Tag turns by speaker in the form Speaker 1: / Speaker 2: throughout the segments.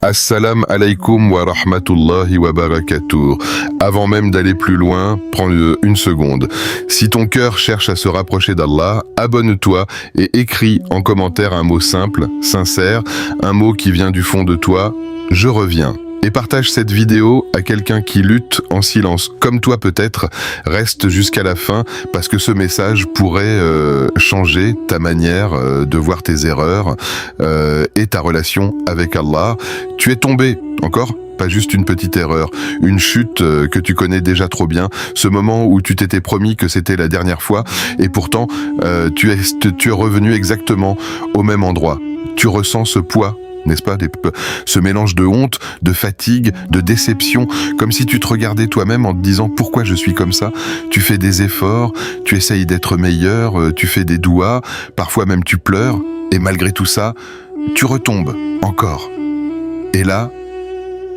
Speaker 1: Assalam alaikum wa rahmatullahi wa barakatuh. Avant même d'aller plus loin, prends une seconde. Si ton cœur cherche à se rapprocher d'Allah, abonne-toi et écris en commentaire un mot simple, sincère, un mot qui vient du fond de toi, je reviens. Et partage cette vidéo à quelqu'un qui lutte en silence, comme toi peut-être. Reste jusqu'à la fin parce que ce message pourrait changer ta manière de voir tes erreurs et ta relation avec Allah. Tu es tombé, encore ? Pas juste une petite erreur, une chute que tu connais déjà trop bien, ce moment où tu t'étais promis que c'était la dernière fois et pourtant tu es revenu exactement au même endroit. Tu ressens ce poids, n'est-ce pas, ce mélange de honte, de fatigue, de déception, comme si tu te regardais toi-même en te disant pourquoi je suis comme ça. Tu fais des efforts, tu essayes d'être meilleur, tu fais des douas, parfois même tu pleures, et malgré tout ça, tu retombes encore. Et là,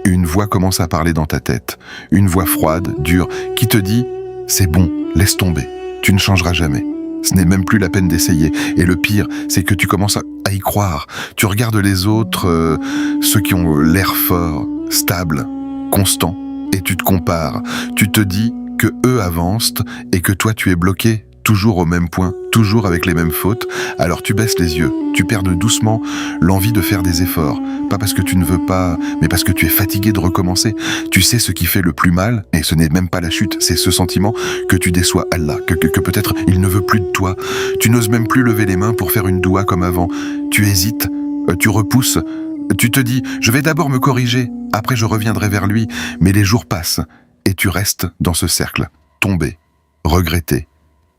Speaker 1: une voix commence à parler dans ta tête, une voix froide, dure, qui te dit « c'est bon, laisse tomber, tu ne changeras jamais ». Ce n'est même plus la peine d'essayer. Et le pire, c'est que tu commences à y croire. Tu regardes les autres, ceux qui ont l'air forts, stables, constants, et tu te compares. Tu te dis que eux avancent et que toi tu es bloqué, toujours au même point, toujours avec les mêmes fautes. Alors tu baisses les yeux, tu perds doucement l'envie de faire des efforts. Pas parce que tu ne veux pas, mais parce que tu es fatigué de recommencer. Tu sais ce qui fait le plus mal, et ce n'est même pas la chute, c'est ce sentiment que tu déçois Allah, que peut-être il ne veut plus de toi. Tu n'oses même plus lever les mains pour faire une doua comme avant. Tu hésites, tu repousses, tu te dis « je vais d'abord me corriger, après je reviendrai vers lui », mais les jours passent, et tu restes dans ce cercle, tombé, regretté,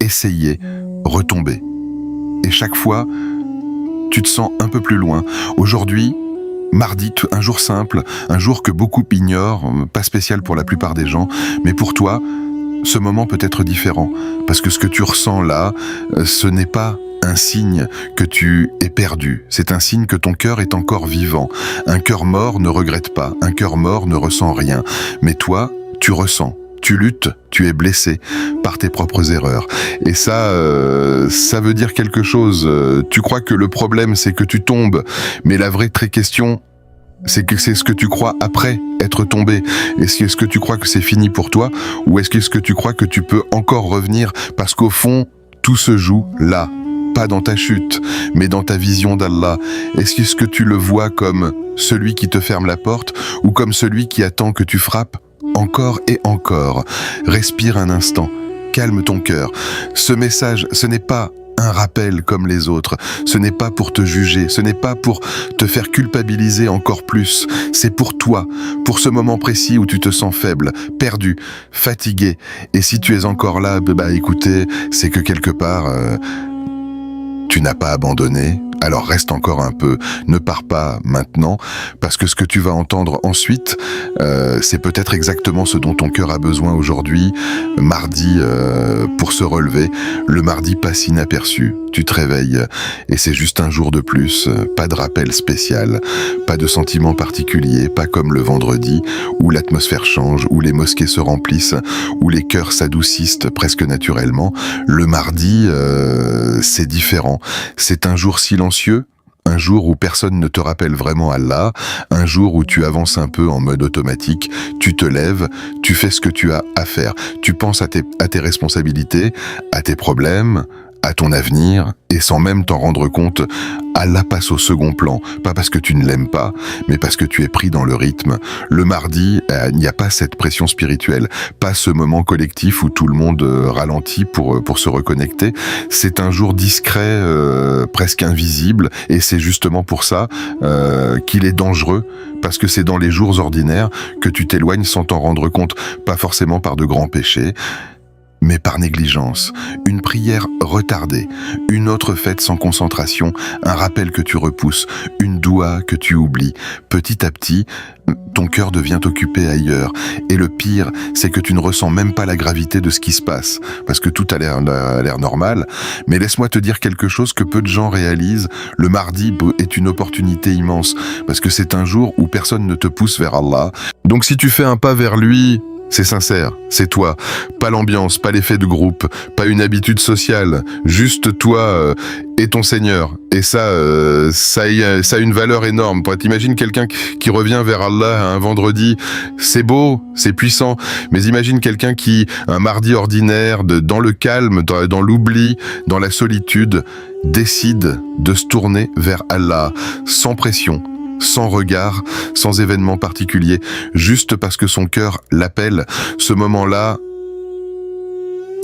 Speaker 1: essayer, retomber. Et chaque fois, tu te sens un peu plus loin. Aujourd'hui, mardi, un jour simple, un jour que beaucoup ignorent, pas spécial pour la plupart des gens, mais pour toi, ce moment peut être différent. Parce que ce que tu ressens là, ce n'est pas un signe que tu es perdu. C'est un signe que ton cœur est encore vivant. Un cœur mort ne regrette pas. Un cœur mort ne ressent rien. Mais toi, tu ressens. Tu luttes, tu es blessé par tes propres erreurs. Et ça veut dire quelque chose. Tu crois que le problème, c'est que tu tombes. Mais la vraie question, c'est que c'est ce que tu crois après être tombé. Est-ce que tu crois que c'est fini pour toi? Ou est-ce que tu crois que tu peux encore revenir? Parce qu'au fond, tout se joue là. Pas dans ta chute, mais dans ta vision d'Allah. Est-ce que tu le vois comme celui qui te ferme la porte ou comme celui qui attend que tu frappes? Encore et encore. Respire un instant. Calme ton cœur. Ce message, ce n'est pas un rappel comme les autres. Ce n'est pas pour te juger. Ce n'est pas pour te faire culpabiliser encore plus. C'est pour toi, pour ce moment précis où tu te sens faible, perdu, fatigué. Et si tu es encore là, écoutez, c'est que quelque part, tu n'as pas abandonné. Alors reste encore un peu, ne pars pas maintenant, parce que ce que tu vas entendre ensuite, c'est peut-être exactement ce dont ton cœur a besoin aujourd'hui, mardi, pour se relever. Le mardi passe inaperçu, tu te réveilles, et c'est juste un jour de plus, pas de rappel spécial, pas de sentiment particulier, pas comme le vendredi, où l'atmosphère change, où les mosquées se remplissent, où les cœurs s'adoucissent presque naturellement. Le mardi, c'est différent, c'est un jour silencieux, un jour où personne ne te rappelle vraiment Allah, un jour où tu avances un peu en mode automatique, tu te lèves, tu fais ce que tu as à faire, tu penses à tes responsabilités, à tes problèmes, à ton avenir, et sans même t'en rendre compte, Allah passe au second plan, pas parce que tu ne l'aimes pas, mais parce que tu es pris dans le rythme. Le mardi, il n'y a pas cette pression spirituelle, pas ce moment collectif où tout le monde ralentit pour se reconnecter. C'est un jour discret, presque invisible, et c'est justement pour ça qu'il est dangereux, parce que c'est dans les jours ordinaires que tu t'éloignes sans t'en rendre compte, pas forcément par de grands péchés, mais par négligence, une prière retardée, une autre fête sans concentration, un rappel que tu repousses, une doua que tu oublies. Petit à petit, ton cœur devient occupé ailleurs. Et le pire, c'est que tu ne ressens même pas la gravité de ce qui se passe, parce que tout a l'air normal. Mais laisse-moi te dire quelque chose que peu de gens réalisent. Le mardi est une opportunité immense, parce que c'est un jour où personne ne te pousse vers Allah. Donc si tu fais un pas vers lui, c'est sincère, c'est toi. Pas l'ambiance, pas l'effet de groupe, pas une habitude sociale. Juste toi et ton Seigneur. Et ça a une valeur énorme. T'imagines quelqu'un qui revient vers Allah un vendredi, c'est beau, c'est puissant. Mais imagine quelqu'un qui, un mardi ordinaire, dans le calme, dans l'oubli, dans la solitude, décide de se tourner vers Allah, sans pression, sans regard, sans événement particulier, juste parce que son cœur l'appelle. Ce moment-là,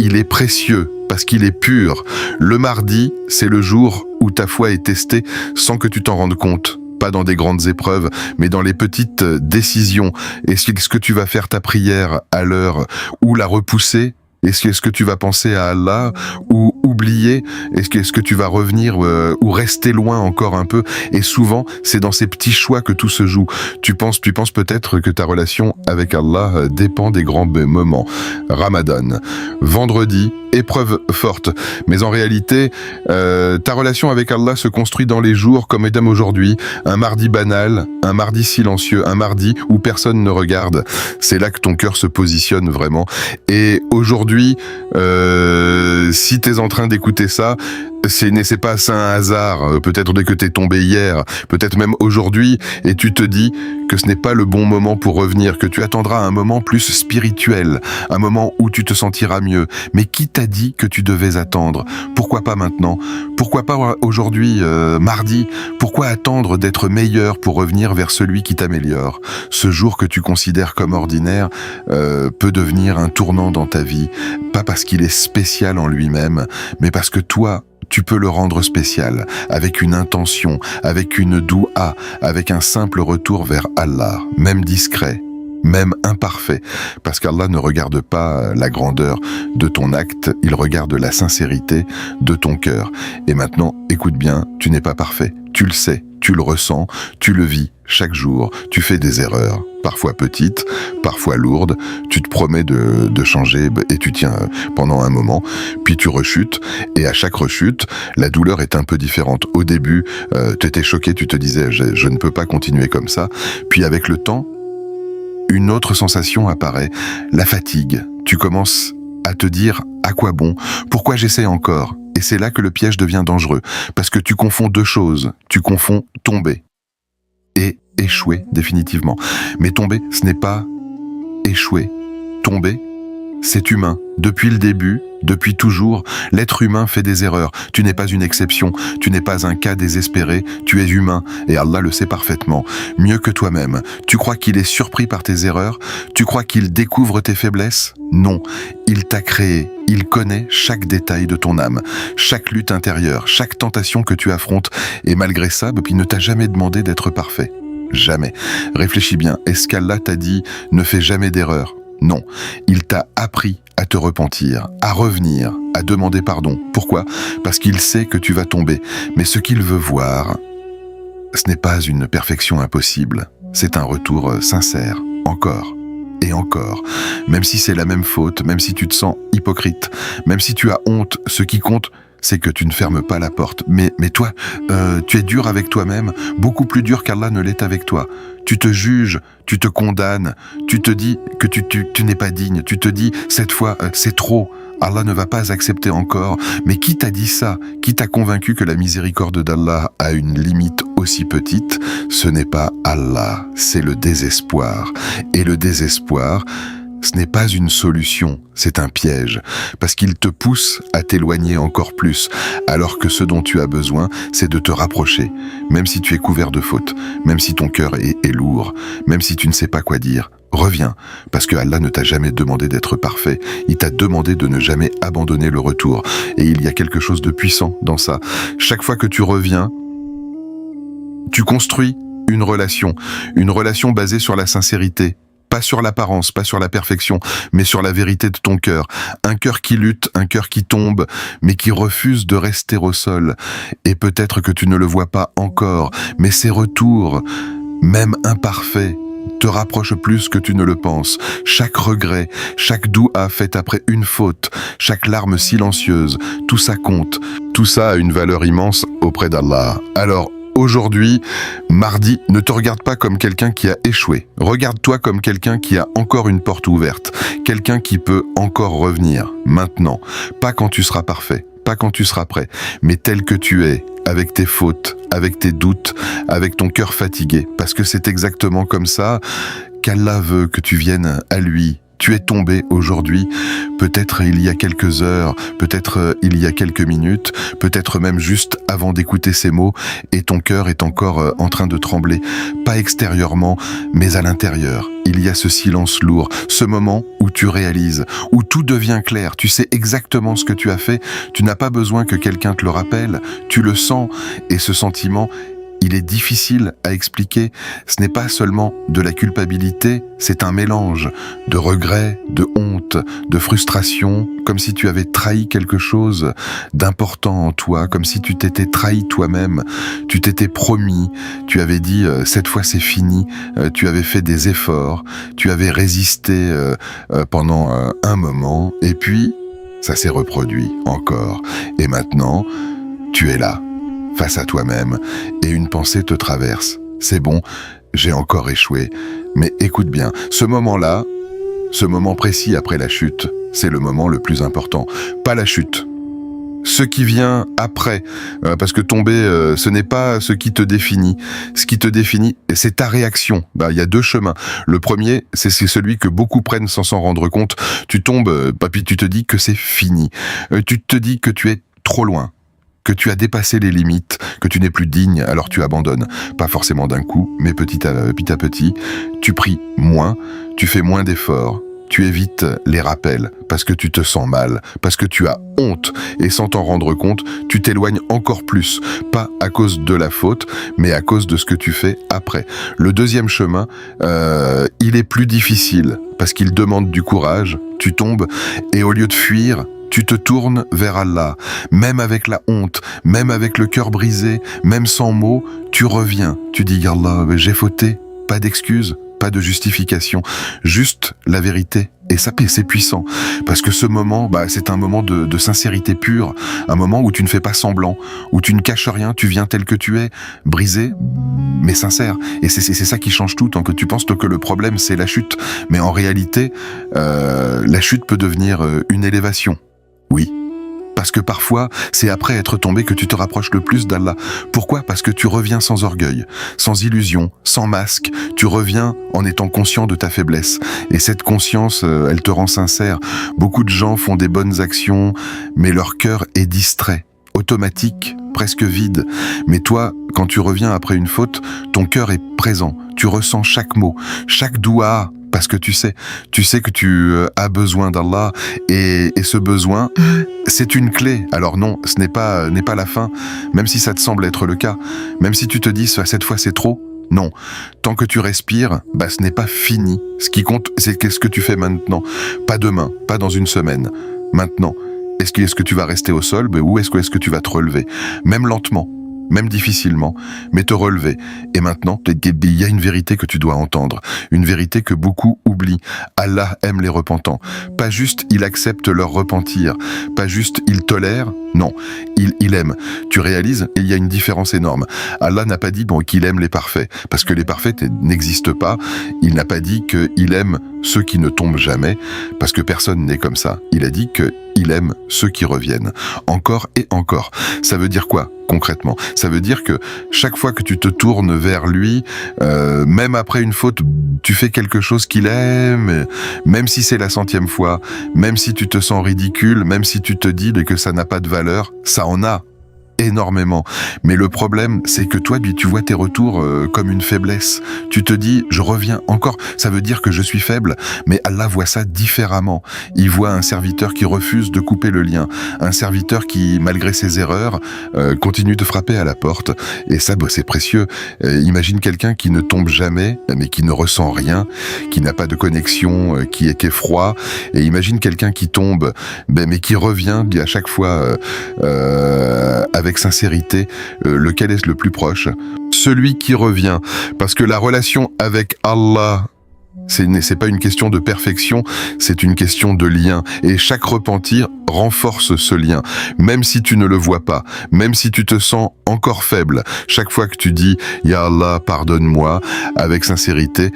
Speaker 1: il est précieux parce qu'il est pur. Le mardi, c'est le jour où ta foi est testée sans que tu t'en rendes compte. Pas dans des grandes épreuves, mais dans les petites décisions. Est-ce que tu vas faire ta prière à l'heure ou la repousser ? Est-ce que tu vas penser à Allah ou oublier? Est-ce que tu vas revenir ou rester loin encore un peu? Et souvent, c'est dans ces petits choix que tout se joue. Tu penses peut-être que ta relation avec Allah dépend des grands moments. Ramadan, vendredi, épreuve forte. Mais en réalité, ta relation avec Allah se construit dans les jours comme Edem aujourd'hui. Un mardi banal, un mardi silencieux, un mardi où personne ne regarde. C'est là que ton cœur se positionne vraiment. Et aujourd'hui, si t'es en train d'écouter ça, c'est pas un hasard, peut-être que t'es tombé hier, peut-être même aujourd'hui, et tu te dis que ce n'est pas le bon moment pour revenir, que tu attendras un moment plus spirituel, un moment où tu te sentiras mieux. Mais qui t'a dit que tu devais attendre? Pourquoi pas maintenant? Pourquoi pas aujourd'hui, mardi? Pourquoi attendre d'être meilleur pour revenir vers celui qui t'améliore? Ce jour que tu considères comme ordinaire peut devenir un tournant dans ta vie, pas parce qu'il est spécial en lui-même, mais parce que toi, tu peux le rendre spécial, avec une intention, avec une doua, avec un simple retour vers Allah, même discret, même imparfait, parce qu'Allah ne regarde pas la grandeur de ton acte, il regarde la sincérité de ton cœur. Et maintenant, écoute bien, tu n'es pas parfait, tu le sais, tu le ressens, tu le vis chaque jour, tu fais des erreurs, parfois petites, parfois lourdes, tu te promets de changer et tu tiens pendant un moment, puis tu rechutes, et à chaque rechute, la douleur est un peu différente. Au début, tu étais choqué, tu te disais je ne peux pas continuer comme ça, puis avec le temps, une autre sensation apparaît, la fatigue. Tu commences à te dire à quoi bon, pourquoi j'essaie encore? Et c'est là que le piège devient dangereux, parce que tu confonds deux choses, tu confonds tomber et échouer définitivement. Mais tomber, ce n'est pas échouer. Tomber, c'est humain. Depuis le début, depuis toujours, l'être humain fait des erreurs. Tu n'es pas une exception, tu n'es pas un cas désespéré, tu es humain, et Allah le sait parfaitement, mieux que toi-même. Tu crois qu'il est surpris par tes erreurs? Tu crois qu'il découvre tes faiblesses? Non, il t'a créé, il connaît chaque détail de ton âme, chaque lutte intérieure, chaque tentation que tu affrontes, et malgré ça, il ne t'a jamais demandé d'être parfait. Jamais. Réfléchis bien, est-ce qu'Allah t'a dit « ne fais jamais d'erreur » ? Non, il t'a appris à te repentir, à revenir, à demander pardon. Pourquoi? Parce qu'il sait que tu vas tomber. Mais ce qu'il veut voir, ce n'est pas une perfection impossible. C'est un retour sincère, encore et encore. Même si c'est la même faute, même si tu te sens hypocrite, même si tu as honte, ce qui compte, c'est que tu ne fermes pas la porte. Mais toi, tu es dur avec toi-même, beaucoup plus dur qu'Allah ne l'est avec toi. Tu te juges, tu te condamnes, tu te dis que tu n'es pas digne, tu te dis, cette fois, c'est trop, Allah ne va pas accepter encore. Mais qui t'a dit ça? Qui t'a convaincu que la miséricorde d'Allah a une limite aussi petite? Ce n'est pas Allah, c'est le désespoir. Et le désespoir, ce n'est pas une solution, c'est un piège, parce qu'il te pousse à t'éloigner encore plus, alors que ce dont tu as besoin, c'est de te rapprocher, même si tu es couvert de fautes, même si ton cœur est lourd, même si tu ne sais pas quoi dire. Reviens, parce que Allah ne t'a jamais demandé d'être parfait, il t'a demandé de ne jamais abandonner le retour, et il y a quelque chose de puissant dans ça. Chaque fois que tu reviens, tu construis une relation basée sur la sincérité, pas sur l'apparence, pas sur la perfection, mais sur la vérité de ton cœur. Un cœur qui lutte, un cœur qui tombe, mais qui refuse de rester au sol. Et peut-être que tu ne le vois pas encore, mais ces retours, même imparfaits, te rapprochent plus que tu ne le penses. Chaque regret, chaque doua faite après une faute, chaque larme silencieuse, tout ça compte. Tout ça a une valeur immense auprès d'Allah. Alors, aujourd'hui, mardi, ne te regarde pas comme quelqu'un qui a échoué. Regarde-toi comme quelqu'un qui a encore une porte ouverte, quelqu'un qui peut encore revenir, maintenant, pas quand tu seras parfait, pas quand tu seras prêt, mais tel que tu es, avec tes fautes, avec tes doutes, avec ton cœur fatigué, parce que c'est exactement comme ça qu'Allah veut que tu viennes à lui. Tu es tombé aujourd'hui, peut-être il y a quelques heures, peut-être il y a quelques minutes, peut-être même juste avant d'écouter ces mots, et ton cœur est encore en train de trembler, pas extérieurement, mais à l'intérieur. Il y a ce silence lourd, ce moment où tu réalises, où tout devient clair, tu sais exactement ce que tu as fait, tu n'as pas besoin que quelqu'un te le rappelle, tu le sens, et ce sentiment, il est difficile à expliquer. Ce n'est pas seulement de la culpabilité, c'est un mélange de regret, de honte, de frustration, comme si tu avais trahi quelque chose d'important en toi, comme si tu t'étais trahi toi-même, tu t'étais promis, tu avais dit cette fois c'est fini, tu avais fait des efforts, tu avais résisté pendant un moment, et puis ça s'est reproduit encore. Et maintenant, tu es là, face à toi-même, et une pensée te traverse. C'est bon, j'ai encore échoué. Mais écoute bien, ce moment-là, ce moment précis après la chute, c'est le moment le plus important. Pas la chute. Ce qui vient après, parce que tomber, ce n'est pas ce qui te définit. Ce qui te définit, c'est ta réaction. Il y a deux chemins. Le premier, c'est celui que beaucoup prennent sans s'en rendre compte. Tu tombes, puis tu te dis que c'est fini. Tu te dis que tu es trop loin, que tu as dépassé les limites, que tu n'es plus digne, alors tu abandonnes. Pas forcément d'un coup, mais petit à petit, tu pries moins, tu fais moins d'efforts, tu évites les rappels, parce que tu te sens mal, parce que tu as honte, et sans t'en rendre compte, tu t'éloignes encore plus, pas à cause de la faute, mais à cause de ce que tu fais après. Le deuxième chemin, il est plus difficile, parce qu'il demande du courage, tu tombes, et au lieu de fuir, tu te tournes vers Allah, même avec la honte, même avec le cœur brisé, même sans mots, tu reviens. Tu dis, Allah, j'ai fauté, pas d'excuses, pas de justification, juste la vérité. Et ça, c'est puissant, parce que ce moment, c'est un moment de sincérité pure, un moment où tu ne fais pas semblant, où tu ne caches rien, tu viens tel que tu es, brisé, mais sincère. Et c'est ça qui change tout, tant que tu penses que le problème, c'est la chute. Mais en réalité, la chute peut devenir une élévation. Oui, parce que parfois, c'est après être tombé que tu te rapproches le plus d'Allah. Pourquoi ? Parce que tu reviens sans orgueil, sans illusion, sans masque. Tu reviens en étant conscient de ta faiblesse. Et cette conscience, elle te rend sincère. Beaucoup de gens font des bonnes actions, mais leur cœur est distrait, automatique, presque vide. Mais toi, quand tu reviens après une faute, ton cœur est présent. Tu ressens chaque mot, chaque doua, parce que tu sais que tu as besoin d'Allah, et ce besoin, c'est une clé. Alors non, ce n'est pas la fin, même si ça te semble être le cas, même si tu te dis cette fois c'est trop. Non, tant que tu respires, ce n'est pas fini. Ce qui compte, c'est qu'est-ce que tu fais maintenant, pas demain, pas dans une semaine, maintenant. Est-ce que tu vas rester au sol, ou est-ce que tu vas te relever, même lentement, même difficilement, mais te relever. Et maintenant, il y a une vérité que tu dois entendre, une vérité que beaucoup oublient. Allah aime les repentants. Pas juste il accepte leur repentir, pas juste il tolère, non, il aime. Tu réalises, il y a une différence énorme. Allah n'a pas dit qu'il aime les parfaits, parce que les parfaits n'existent pas. Il n'a pas dit qu'il aime ceux qui ne tombent jamais, parce que personne n'est comme ça. Il a dit qu'il aime ceux qui reviennent, encore et encore. Ça veut dire quoi, concrètement ? Ça veut dire que chaque fois que tu te tournes vers lui, même après une faute, tu fais quelque chose qu'il aime, même si c'est la 100e fois, même si tu te sens ridicule, même si tu te dis que ça n'a pas de valeur, ça en a énormément. Mais le problème, c'est que toi, tu vois tes retours comme une faiblesse. Tu te dis, je reviens encore. Ça veut dire que je suis faible. Mais Allah voit ça différemment. Il voit un serviteur qui refuse de couper le lien. Un serviteur qui, malgré ses erreurs, continue de frapper à la porte. Et ça, c'est précieux. Imagine quelqu'un qui ne tombe jamais, mais qui ne ressent rien, qui n'a pas de connexion, qui est froid. Et imagine quelqu'un qui tombe, mais qui revient à chaque fois avec sincérité, lequel est le plus proche ? Celui qui revient, parce que la relation avec Allah, c'est pas une question de perfection, c'est une question de lien. Et chaque repentir, renforce ce lien, même si tu ne le vois pas, même si tu te sens encore faible. Chaque fois que tu dis « Ya Allah, pardonne-moi » avec sincérité,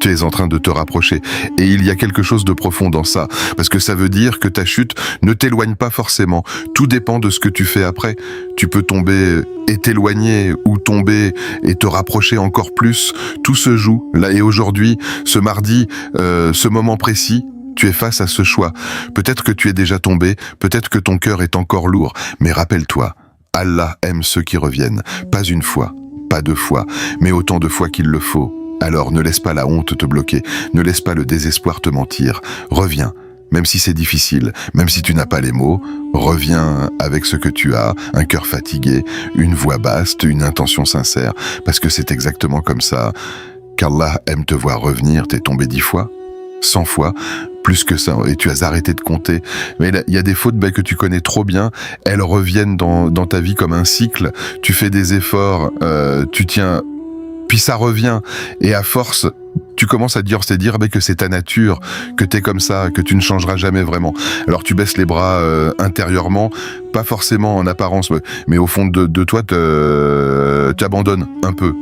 Speaker 1: tu es en train de te rapprocher. Et il y a quelque chose de profond dans ça, parce que ça veut dire que ta chute ne t'éloigne pas forcément. Tout dépend de ce que tu fais après. Tu peux tomber et t'éloigner, ou tomber et te rapprocher encore plus. Tout se joue, là et aujourd'hui, ce mardi, ce moment précis, tu es face à ce choix. Peut-être que tu es déjà tombé, peut-être que ton cœur est encore lourd, mais rappelle-toi, Allah aime ceux qui reviennent, pas une fois, pas deux fois, mais autant de fois qu'il le faut. Alors ne laisse pas la honte te bloquer, ne laisse pas le désespoir te mentir, reviens. Même si c'est difficile, même si tu n'as pas les mots, reviens avec ce que tu as, un cœur fatigué, une voix basse, une intention sincère, parce que c'est exactement comme ça qu'Allah aime te voir revenir. T'es tombé 10 fois, 100 fois, plus que ça, et tu as arrêté de compter. Mais il y a des fautes que tu connais trop bien, elles reviennent dans ta vie comme un cycle, tu fais des efforts, tu tiens, puis ça revient, et à force, tu commences à te dire que c'est ta nature, que t'es comme ça, que tu ne changeras jamais vraiment. Alors tu baisses les bras intérieurement, pas forcément en apparence, mais au fond de toi, tu abandonnes un peu.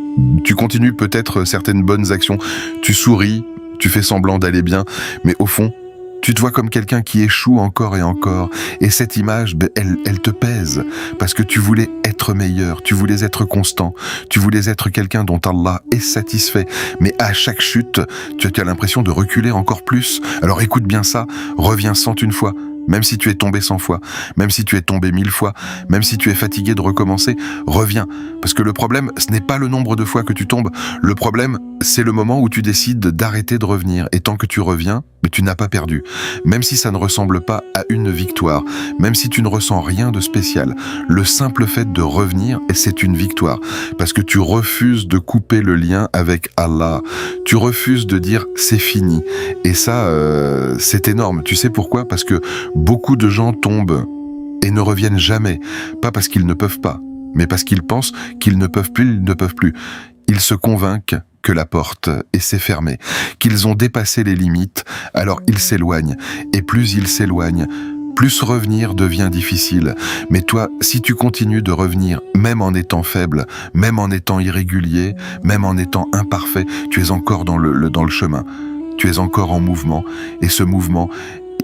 Speaker 1: Tu continues peut-être certaines bonnes actions, tu souris, tu fais semblant d'aller bien, mais au fond, tu te vois comme quelqu'un qui échoue encore et encore. Et cette image, elle te pèse. Parce que tu voulais être meilleur, tu voulais être constant, tu voulais être quelqu'un dont Allah est satisfait. Mais à chaque chute, tu as l'impression de reculer encore plus. Alors écoute bien ça, reviens 101 fois. Même si tu es tombé 100 fois, même si tu es tombé 1000 fois, même si tu es fatigué de recommencer, reviens. Parce que le problème, ce n'est pas le nombre de fois que tu tombes. Le problème, c'est le moment où tu décides d'arrêter de revenir. Et tant que tu reviens, mais tu n'as pas perdu. Même si ça ne ressemble pas à une victoire, même si tu ne ressens rien de spécial, le simple fait de revenir, c'est une victoire. Parce que tu refuses de couper le lien avec Allah. Tu refuses de dire c'est fini. Et ça, c'est énorme. Tu sais pourquoi? Parce que beaucoup de gens tombent et ne reviennent jamais. Pas parce qu'ils ne peuvent pas, mais parce qu'ils pensent qu'ils ne peuvent plus, ils ne peuvent plus. Ils se convainquent que la porte s'est fermée, qu'ils ont dépassé les limites, alors ils s'éloignent. Et plus ils s'éloignent, plus revenir devient difficile. Mais toi, si tu continues de revenir, même en étant faible, même en étant irrégulier, même en étant imparfait, tu es encore dans le chemin. Tu es encore en mouvement. Et ce mouvement,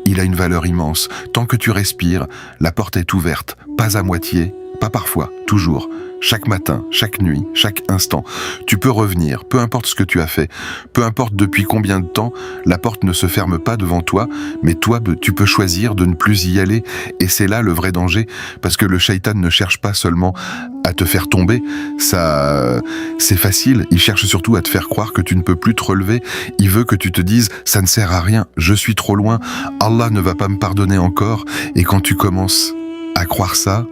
Speaker 1: il a une valeur immense. Tant que tu respires, la porte est ouverte, pas à moitié, pas parfois, toujours. Chaque matin, chaque nuit, chaque instant, tu peux revenir, peu importe ce que tu as fait, peu importe depuis combien de temps, la porte ne se ferme pas devant toi, mais toi, tu peux choisir de ne plus y aller, et c'est là le vrai danger, parce que le shaitan ne cherche pas seulement à te faire tomber, ça, c'est facile, il cherche surtout à te faire croire que tu ne peux plus te relever, il veut que tu te dises, ça ne sert à rien, je suis trop loin, Allah ne va pas me pardonner encore, et quand tu commences à croire ça,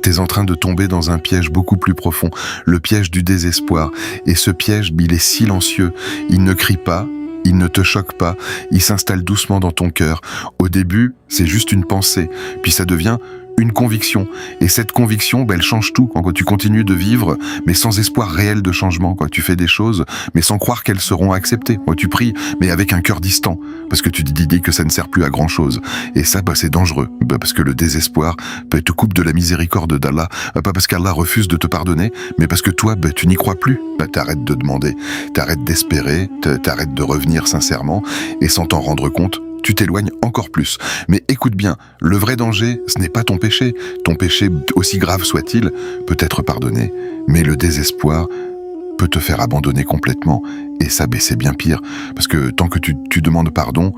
Speaker 1: t'es en train de tomber dans un piège beaucoup plus profond, le piège du désespoir. Et ce piège, il est silencieux. Il ne crie pas, il ne te choque pas, il s'installe doucement dans ton cœur. Au début, c'est juste une pensée, puis ça devient une conviction. Et cette conviction, elle change tout quand tu continues de vivre, mais sans espoir réel de changement. Quand tu fais des choses, mais sans croire qu'elles seront acceptées. Quand tu pries, mais avec un cœur distant, parce que tu te dis que ça ne sert plus à grand chose. Et ça, c'est dangereux, parce que le désespoir te coupe de la miséricorde d'Allah, pas parce qu'Allah refuse de te pardonner, mais parce que toi, tu n'y crois plus. T'arrêtes de demander, t'arrêtes d'espérer, t'arrêtes de revenir sincèrement, et sans t'en rendre compte, tu t'éloignes encore plus. Mais écoute bien, le vrai danger, ce n'est pas ton péché. Ton péché, aussi grave soit-il, peut être pardonné. Mais le désespoir peut te faire abandonner complètement. Et ça, c'est bien pire. Parce que tant que tu demandes pardon,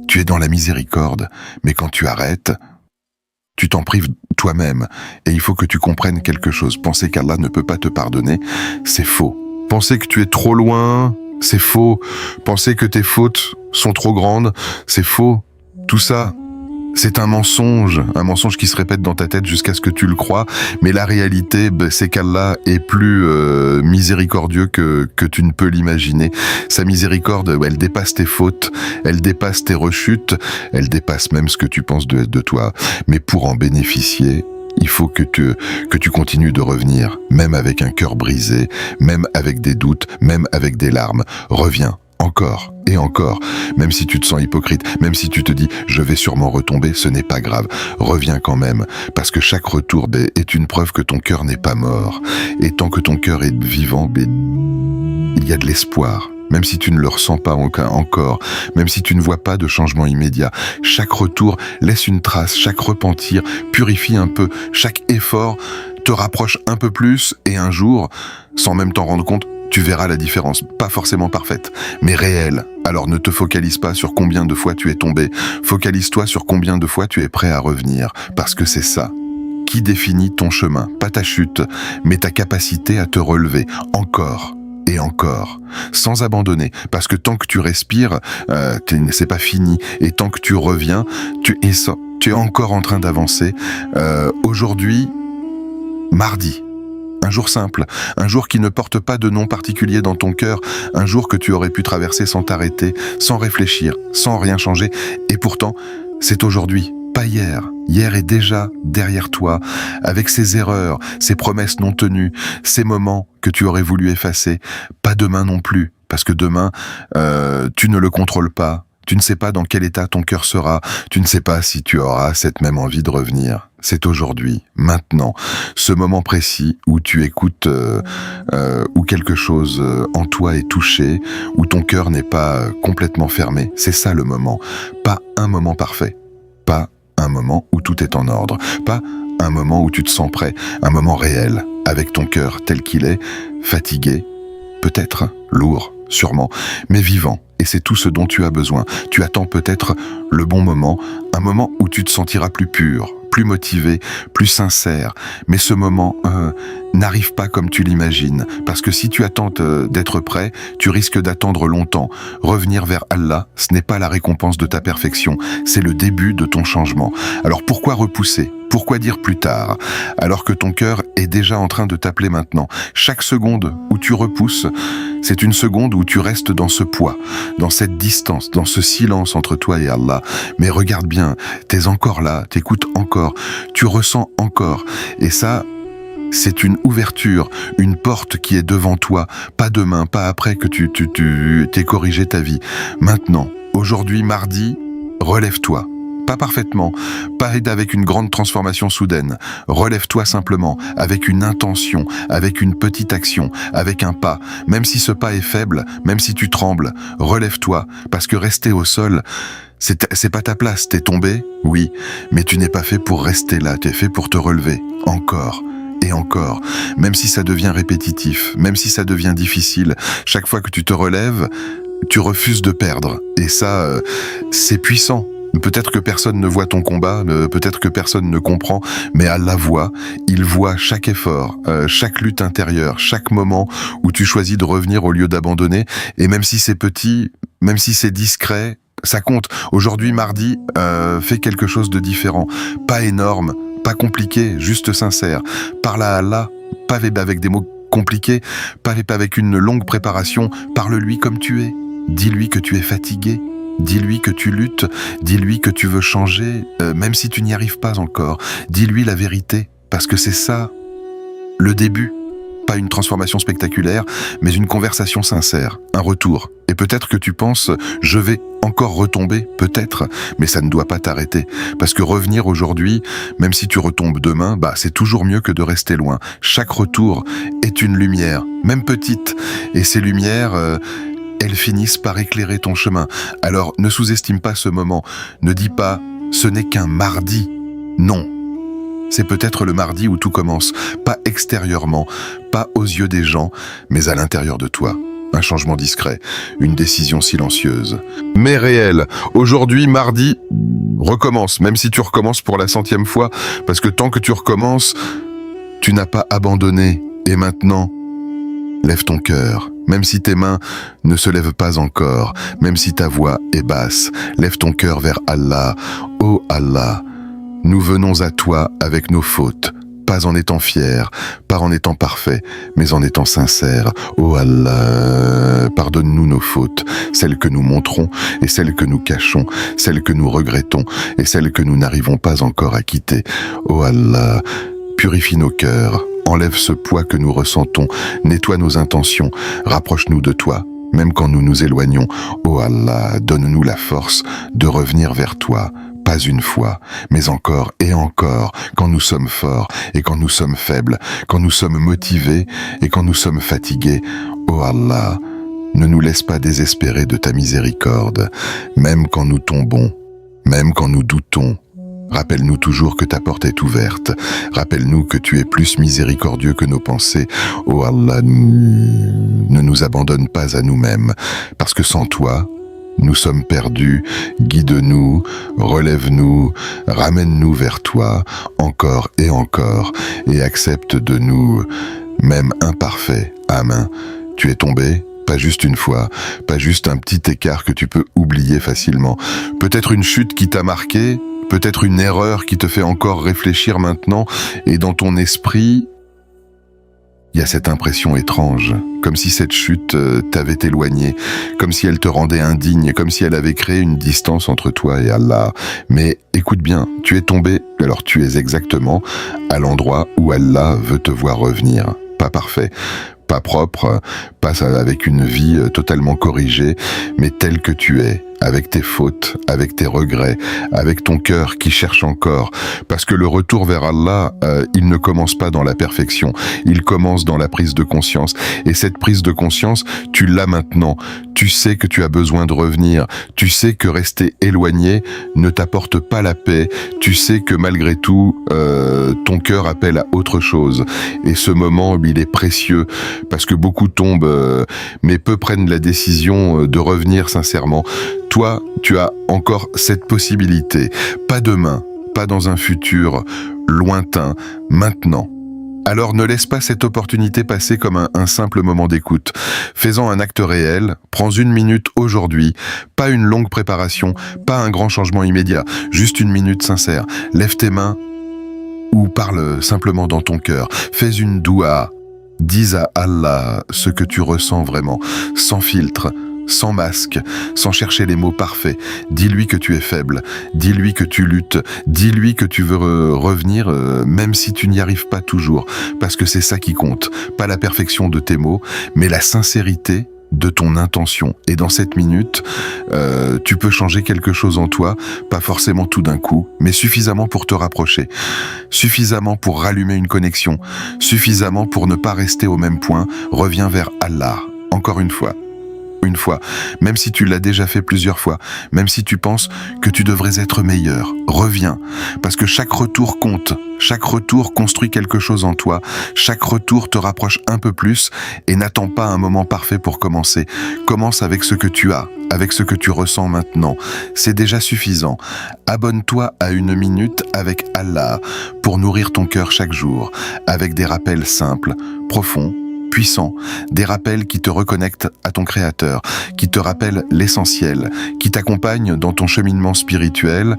Speaker 1: tu es dans la miséricorde. Mais quand tu arrêtes, tu t'en prives toi-même. Et il faut que tu comprennes quelque chose. Penser qu'Allah ne peut pas te pardonner, c'est faux. Penser que tu es trop loin, c'est faux. Penser que tes fautes sont trop grandes, c'est faux. Tout ça, c'est un mensonge qui se répète dans ta tête jusqu'à ce que tu le crois. Mais la réalité, c'est qu'Allah est plus miséricordieux que tu ne peux l'imaginer. Sa miséricorde, elle dépasse tes fautes, elle dépasse tes rechutes, elle dépasse même ce que tu penses de toi. Mais pour en bénéficier, il faut que tu continues de revenir, même avec un cœur brisé, même avec des doutes, même avec des larmes. Reviens. encore et encore, même si tu te sens hypocrite, même si tu te dis « je vais sûrement retomber », ce n'est pas grave, reviens quand même, parce que chaque retour est une preuve que ton cœur n'est pas mort, et tant que ton cœur est vivant, il y a de l'espoir. Même si tu ne le ressens pas encore, même si tu ne vois pas de changement immédiat, chaque retour laisse une trace, chaque repentir purifie un peu, chaque effort te rapproche un peu plus, et un jour, sans même t'en rendre compte, tu verras la différence, pas forcément parfaite, mais réelle. Alors ne te focalise pas sur combien de fois tu es tombé, focalise-toi sur combien de fois tu es prêt à revenir, parce que c'est ça qui définit ton chemin, pas ta chute, mais ta capacité à te relever, encore et encore, sans abandonner, parce que tant que tu respires, c'est pas fini, et tant que tu reviens, tu es encore en train d'avancer. Aujourd'hui, mardi, un jour simple, un jour qui ne porte pas de nom particulier dans ton cœur, un jour que tu aurais pu traverser sans t'arrêter, sans réfléchir, sans rien changer, et pourtant, c'est aujourd'hui, pas hier. Hier est déjà derrière toi, avec ses erreurs, ses promesses non tenues, ces moments que tu aurais voulu effacer, pas demain non plus, parce que demain, tu ne le contrôles pas, tu ne sais pas dans quel état ton cœur sera, tu ne sais pas si tu auras cette même envie de revenir. C'est aujourd'hui, maintenant, ce moment précis où tu écoutes, où quelque chose en toi est touché, où ton cœur n'est pas complètement fermé. C'est ça le moment, pas un moment parfait, pas un moment où tout est en ordre, pas un moment où tu te sens prêt, un moment réel, avec ton cœur tel qu'il est, fatigué, peut-être, lourd, sûrement, mais vivant. Et c'est tout ce dont tu as besoin. Tu attends peut-être le bon moment, un moment où tu te sentiras plus pur, plus motivé, plus sincère. Mais ce moment n'arrive pas comme tu l'imagines. Parce que si tu attends d'être prêt, tu risques d'attendre longtemps. Revenir vers Allah, ce n'est pas la récompense de ta perfection, c'est le début de ton changement. Alors pourquoi repousser ? Pourquoi dire plus tard, alors que ton cœur est déjà en train de t'appeler maintenant? Chaque seconde où tu repousses, c'est une seconde où tu restes dans ce poids, dans cette distance, dans ce silence entre toi et Allah. Mais regarde bien, t'es encore là, t'écoutes encore, tu ressens encore. Et ça, c'est une ouverture, une porte qui est devant toi, pas demain, pas après que tu t'es corrigé ta vie. Maintenant, aujourd'hui, mardi, relève-toi. Pas parfaitement, pas avec une grande transformation soudaine. Relève-toi simplement, avec une intention, avec une petite action, avec un pas. Même si ce pas est faible, même si tu trembles, relève-toi, parce que rester au sol, c'est pas ta place. T'es tombé, oui, mais tu n'es pas fait pour rester là, t'es fait pour te relever, encore. Et encore, même si ça devient répétitif, même si ça devient difficile, chaque fois que tu te relèves, tu refuses de perdre. Et ça, c'est puissant. Peut-être que personne ne voit ton combat, peut-être que personne ne comprend, mais Allah voit, il voit chaque effort, chaque lutte intérieure, chaque moment où tu choisis de revenir au lieu d'abandonner, et même si c'est petit, même si c'est discret, ça compte. Aujourd'hui, mardi, fais quelque chose de différent, pas énorme, pas compliqué, juste sincère. Parle à Allah, pas avec des mots compliqués, pas avec une longue préparation, parle-lui comme tu es, dis-lui que tu es fatigué. Dis-lui que tu luttes, dis-lui que tu veux changer, même si tu n'y arrives pas encore. Dis-lui la vérité, parce que c'est ça, le début. Pas une transformation spectaculaire, mais une conversation sincère, un retour. Et peut-être que tu penses, je vais encore retomber, peut-être, mais ça ne doit pas t'arrêter. Parce que revenir aujourd'hui, même si tu retombes demain, c'est toujours mieux que de rester loin. Chaque retour est une lumière, même petite. Et ces lumières... elles finissent par éclairer ton chemin. Alors ne sous-estime pas ce moment. Ne dis pas « ce n'est qu'un mardi ». Non. C'est peut-être le mardi où tout commence. Pas extérieurement, pas aux yeux des gens, mais à l'intérieur de toi. Un changement discret, une décision silencieuse. Mais réelle. Aujourd'hui, mardi, recommence. Même si tu recommences pour la 100e fois. Parce que tant que tu recommences, tu n'as pas abandonné. Et maintenant, lève ton cœur, même si tes mains ne se lèvent pas encore, même si ta voix est basse, lève ton cœur vers Allah. Oh Allah, nous venons à toi avec nos fautes, pas en étant fiers, pas en étant parfaits, mais en étant sincères. Oh Allah, pardonne-nous nos fautes, celles que nous montrons et celles que nous cachons, celles que nous regrettons et celles que nous n'arrivons pas encore à quitter. Oh Allah, purifie nos cœurs. Enlève ce poids que nous ressentons, nettoie nos intentions, rapproche-nous de toi, même quand nous nous éloignons. Ô Allah, donne-nous la force de revenir vers toi, pas une fois, mais encore et encore, quand nous sommes forts et quand nous sommes faibles, quand nous sommes motivés et quand nous sommes fatigués. Ô Allah, ne nous laisse pas désespérer de ta miséricorde, même quand nous tombons, même quand nous doutons. Rappelle-nous toujours que ta porte est ouverte. Rappelle-nous que tu es plus miséricordieux que nos pensées. Ô Allah, ne nous abandonne pas à nous-mêmes, parce que sans toi, nous sommes perdus. Guide-nous, relève-nous, ramène-nous vers toi, encore, et accepte de nous, même imparfaits. Amen. Tu es tombé ? Pas juste une fois, pas juste un petit écart que tu peux oublier facilement. Peut-être une chute qui t'a marqué, peut-être une erreur qui te fait encore réfléchir maintenant, et dans ton esprit, il y a cette impression étrange, comme si cette chute t'avait éloigné, comme si elle te rendait indigne, comme si elle avait créé une distance entre toi et Allah. Mais écoute bien, tu es tombé, alors tu es exactement à l'endroit où Allah veut te voir revenir. Pas parfait, pas propre, pas avec une vie totalement corrigée, mais tel que tu es, avec tes fautes, avec tes regrets, avec ton cœur qui cherche encore. Parce que le retour vers Allah, il ne commence pas dans la perfection, il commence dans la prise de conscience. Et cette prise de conscience, tu l'as maintenant. Tu sais que tu as besoin de revenir. Tu sais que rester éloigné ne t'apporte pas la paix. Tu sais que malgré tout, ton cœur appelle à autre chose. Et ce moment, il est précieux parce que beaucoup tombent, mais peu prennent la décision de revenir sincèrement. Toi, tu as encore cette possibilité, pas demain, pas dans un futur lointain, maintenant. Alors ne laisse pas cette opportunité passer comme un simple moment d'écoute. Fais-en un acte réel, prends 1 minute aujourd'hui, pas une longue préparation, pas un grand changement immédiat, juste 1 minute sincère. Lève tes mains ou parle simplement dans ton cœur. Fais une doua, dis à Allah ce que tu ressens vraiment, sans filtre, sans masque, sans chercher les mots parfaits. Dis-lui que tu es faible, dis-lui que tu luttes, dis-lui que tu veux revenir, même si tu n'y arrives pas toujours, parce que c'est ça qui compte, pas la perfection de tes mots, mais la sincérité de ton intention. Et dans cette minute, tu peux changer quelque chose en toi, pas forcément tout d'un coup, mais suffisamment pour te rapprocher, suffisamment pour rallumer une connexion, suffisamment pour ne pas rester au même point. Reviens vers Allah, encore une fois, même si tu l'as déjà fait plusieurs fois, même si tu penses que tu devrais être meilleur, reviens, parce que chaque retour compte, chaque retour construit quelque chose en toi, chaque retour te rapproche un peu plus, et n'attends pas un moment parfait pour commencer. Commence avec ce que tu as, avec ce que tu ressens maintenant, c'est déjà suffisant. Abonne-toi à 1 minute avec Allah pour nourrir ton cœur chaque jour, avec des rappels simples, profonds, puissants, des rappels qui te reconnectent à ton Créateur, qui te rappellent l'essentiel, qui t'accompagnent dans ton cheminement spirituel.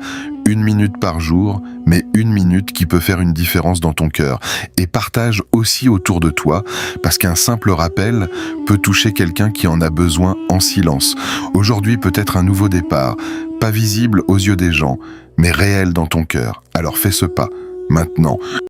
Speaker 1: 1 minute par jour, mais 1 minute qui peut faire une différence dans ton cœur. Et partage aussi autour de toi, parce qu'un simple rappel peut toucher quelqu'un qui en a besoin en silence. Aujourd'hui, peut-être un nouveau départ, pas visible aux yeux des gens, mais réel dans ton cœur. Alors fais ce pas, maintenant.